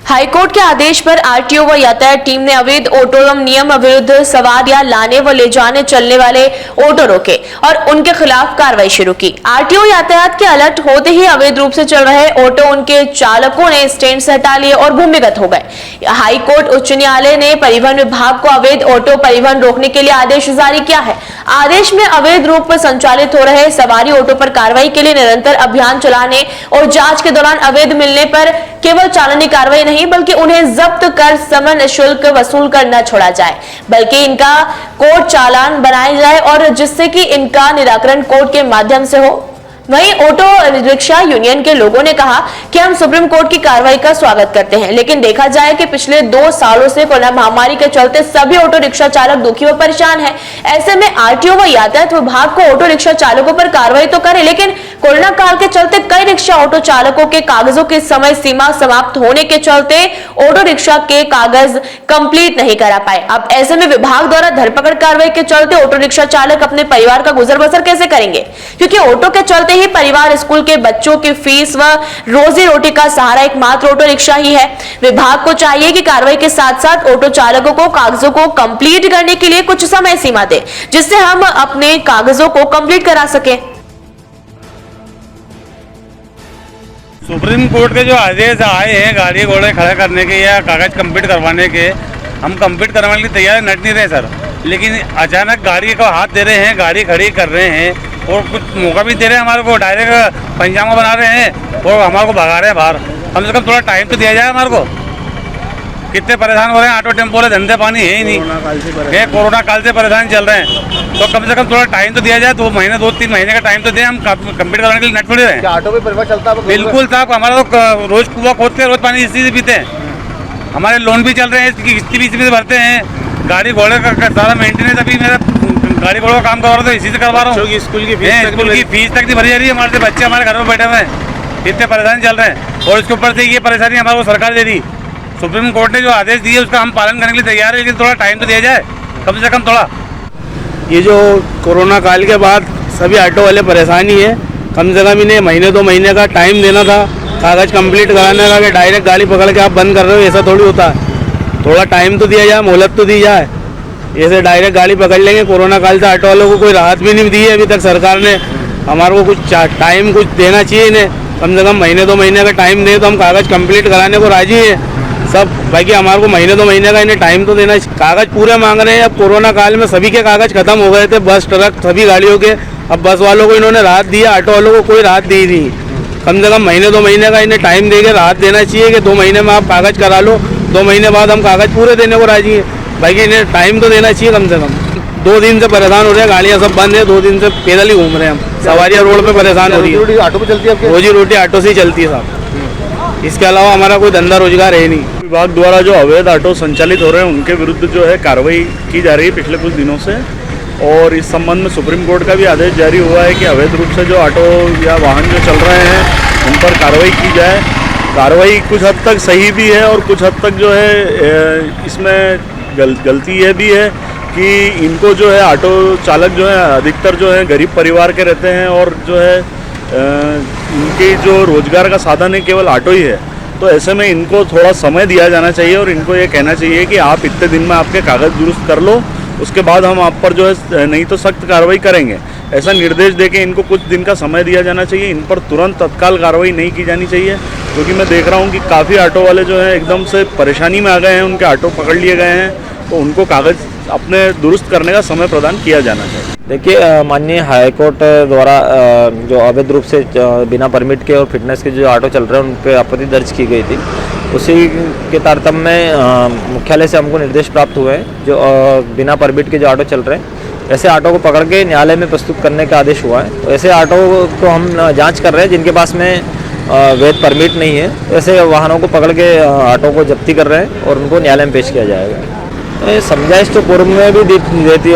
High court के आदेश पर RTO व यातायात टीम ने अवैध ऑटो एवं नियम विरुद्ध सवारियां लाने व ले जाने चलने वाले ऑटो रोके और उनके खिलाफ कार्रवाई शुरू की। आरटीओ यातायात के अलर्ट होते ही अवैध रूप से चल रहे ऑटो उनके चालकों ने स्टैंड से हटा लिए और भूमिगत हो गए। हाईकोर्ट उच्च न्यायालय ने परिवहन विभाग को अवैध ऑटो परिवहन रोकने के लिए आदेश जारी किया है। आदेश में अवैध रूप में संचालित हो रहे सवारी ऑटो पर कार्रवाई के लिए निरंतर अभियान चलाने और जांच के दौरान अवैध मिलने पर केवल चालानी कार्रवाई नहीं बल्कि उन्हें जब्त कर समन शुल्क वसूल कर न छोड़ा जाए, बल्कि इनका कोर्ट चालान बनाया जाए और जिससे कि इनका निराकरण कोर्ट के माध्यम से हो। वहीं ऑटो रिक्शा यूनियन के लोगों ने कहा कि हम सुप्रीम कोर्ट की कार्रवाई का स्वागत करते हैं, लेकिन देखा जाए कि पिछले 2 सालों से कोरोना महामारी के चलते सभी ऑटो रिक्शा चालक दुखी व परेशान हैं। ऐसे में आरटीओ व यातायात विभाग को ऑटो रिक्शा चालकों पर कार्रवाई तो करे, लेकिन कोरोना काल के चलते कई रिक्शा ऑटो चालकों के कागजों की समय सीमा समाप्त होने के चलते ऑटो रिक्शा के कागज कंप्लीट नहीं करा पाए। अब ऐसे में विभाग द्वारा धरपकड़ कार्रवाई के चलते ऑटो रिक्शा चालक अपने परिवार का गुजर बसर कैसे करेंगे, क्योंकि ऑटो के चलते ही परिवार स्कूल के बच्चों की फीस व रोजी रोटी का सहारा एकमात्र ऑटो रिक्शा ही है। विभाग को चाहिए कि कार्रवाई के साथ साथ ऑटो चालकों को कागजों को कंप्लीट करने के लिए कुछ समय सीमा दे, जिससे हम अपने कागजों को कंप्लीट करा सके। सुप्रीम कोर्ट के जो आदेश आए हैं गाड़ी घोड़े खड़े करने के या कागज कंप्लीट करवाने के, हम कंप्लीट करवाने के लिए तैयार नट नहीं रहे सर, लेकिन अचानक गाड़ी को हाथ दे रहे हैं, गाड़ी खड़ी कर रहे हैं और कुछ मौका भी दे रहे हैं हमारे को, डायरेक्ट पंजामा बना रहे हैं और हमारे को भगा रहे हैं बाहर। कम से कम थोड़ा टाइम तो दिया जाए हमारे को। कितने परेशान हो रहे हैं, ऑटो टेम्पो वाले धंधे पानी है ही नहीं, कोरोना काल से परेशान चल रहे हैं, तो कम से कम थोड़ा टाइम तो दिया जाए। 2-3 महीने का टाइम तो दें, हम कंप्लीट करवाने के लिए नट पड़े रहे हैं। ऑटो पे परिवहन चलता है? बिल्कुल साहब, हमारा तो रोज कुआ खोदते हैं, रोज पानी इसी से पीते हैं। हमारे लोन भी चल रहे हैं, इसकी किस्ती भी इसी से भरते हैं। गाड़ी घोड़े का सारा मेंटेनेंस अभी मेरा गाड़ी घोड़े का काम करवा रहा था, इसी से करवा रहा हूँ। स्कूल की फीस तक नहीं भरी जा रही है, हमारे से बच्चे हमारे घर में बैठे हुए हैं, इतने परेशान चल रहे हैं और इसके ऊपर से ये परेशानी हमारे को सरकार दे दी। सुप्रीम कोर्ट ने जो आदेश दिए उसका हम पालन करने के लिए तैयार है, लेकिन थोड़ा टाइम तो दिया जाए कम से कम थोड़ा। ये जो कोरोना काल के बाद सभी ऑटो वाले परेशानी है, कम से कम इन्हें महीने 2 महीने का टाइम देना था कागज कंप्लीट कराने का, कि डायरेक्ट गाड़ी पकड़ के आप बंद कर रहे हो, ऐसा थोड़ी होता है। थोड़ा टाइम तो दिया जाए, मोहलत तो दी जाए। ऐसे डायरेक्ट गाड़ी पकड़ लेंगे। कोरोना काल से ऑटो वालों को कोई राहत भी नहीं दी है अभी तक सरकार ने। हमारे को कुछ टाइम कुछ देना चाहिए इन्हें, कम से कम महीने 2 महीने का टाइम दें तो हम कागज़ कंप्लीट कराने को राजी हैं सब। बाकी हमारे को महीने 2 महीने का इन्हें टाइम तो देना। कागज़ पूरे मांग रहे हैं। अब कोरोना काल में सभी के कागज़ खत्म हो गए थे, बस ट्रक सभी गाड़ियों के। अब बस वालों को इन्होंने राहत दिया, ऑटो वालों को कोई राहत दी नहीं। कम से कम महीने 2 महीने का इन्हें टाइम देके राहत देना चाहिए कि 2 महीने में आप कागज़ करा लो, 2 महीने बाद हम कागज़ पूरे देने को राजी हैं। बाकी इन्हें टाइम तो देना चाहिए कम से कम। 2 दिन से परेशान हो रहे हैं, गाड़ियाँ सब बंद है, 2 दिन से पैदल ही घूम रहे हैं हम। सवारियाँ रोड पे परेशान हो रही है। ऑटो पे चलती है? रोजी रोटी ऑटो से ही चलती है साहब, इसके अलावा हमारा कोई धंधा रोजगार है नहीं। विभाग द्वारा जो अवैध ऑटो संचालित हो रहे हैं उनके विरुद्ध जो है कार्रवाई की जा रही है पिछले कुछ दिनों से, और इस संबंध में सुप्रीम कोर्ट का भी आदेश जारी हुआ है कि अवैध रूप से जो ऑटो या वाहन जो चल रहे हैं उन पर कार्रवाई की जाए। कार्रवाई कुछ हद तक सही भी है और कुछ हद तक जो है इसमें गलती ये भी है कि इनको जो है ऑटो चालक जो है अधिकतर जो है गरीब परिवार के रहते हैं और जो है इनके जो रोजगार का साधन है केवल ऑटो ही है। तो ऐसे में इनको थोड़ा समय दिया जाना चाहिए और इनको ये कहना चाहिए कि आप इतने दिन में आपके कागज़ दुरुस्त कर लो, उसके बाद हम आप पर जो है नहीं तो सख्त कार्रवाई करेंगे, ऐसा निर्देश देके इनको कुछ दिन का समय दिया जाना चाहिए। इन पर तुरंत तत्काल कार्रवाई नहीं की जानी चाहिए, क्योंकि मैं देख रहा हूँ कि काफ़ी ऑटो वाले जो हैं एकदम से परेशानी में आ गए हैं, उनके ऑटो पकड़ लिए गए हैं, तो उनको कागज़ अपने दुरुस्त करने का समय प्रदान किया जाना चाहिए। देखिए, माननीय हाईकोर्ट द्वारा जो अवैध रूप से बिना परमिट के और फिटनेस के जो ऑटो चल रहे हैं उन पर आपत्ति दर्ज की गई थी। उसी के तारतम्य में मुख्यालय से हमको निर्देश प्राप्त हुए हैं, जो बिना परमिट के जो ऑटो चल रहे हैं ऐसे ऑटो को पकड़ के न्यायालय में प्रस्तुत करने का आदेश हुआ है। तो ऐसे ऑटो को हम जांच कर रहे हैं जिनके पास में वैध परमिट नहीं है, ऐसे वाहनों को पकड़ के ऑटो को जब्ती कर रहे हैं और उनको न्यायालय में पेश किया जाएगा। समझाइश तो पूर्व में भी देती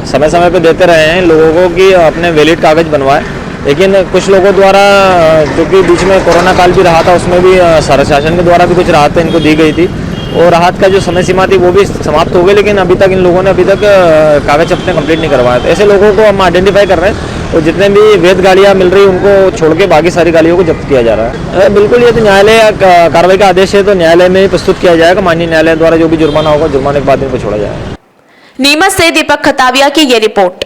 समय समय पे देते रहे हैं लोगों को कि अपने वैलिड कागज़ बनवाएं, लेकिन कुछ लोगों द्वारा जो कि बीच में कोरोना काल भी रहा था उसमें भी शासन के द्वारा भी कुछ राहतें इनको दी गई थी, और राहत का जो समय सीमा थी वो भी समाप्त हो गई, लेकिन अभी तक इन लोगों ने कागज अपने कंप्लीट नहीं करवाए। तो ऐसे लोगों को हम आइडेंटिफाई कर रहे हैं और जितने भी वैध गाड़ियाँ मिल रही हैं उनको छोड़ के बाकी सारी गाड़ियों को जब्त किया जा रहा है। बिल्कुल, ये तो न्यायालय कार्रवाई का आदेश है, तो न्यायालय में ही प्रस्तुत किया जाएगा। माननीय न्यायालय द्वारा जो भी जुर्माना होगा, जुर्माने के बाद इनको छोड़ा जाएगा। नीमच से दीपक खताविया की ये रिपोर्ट।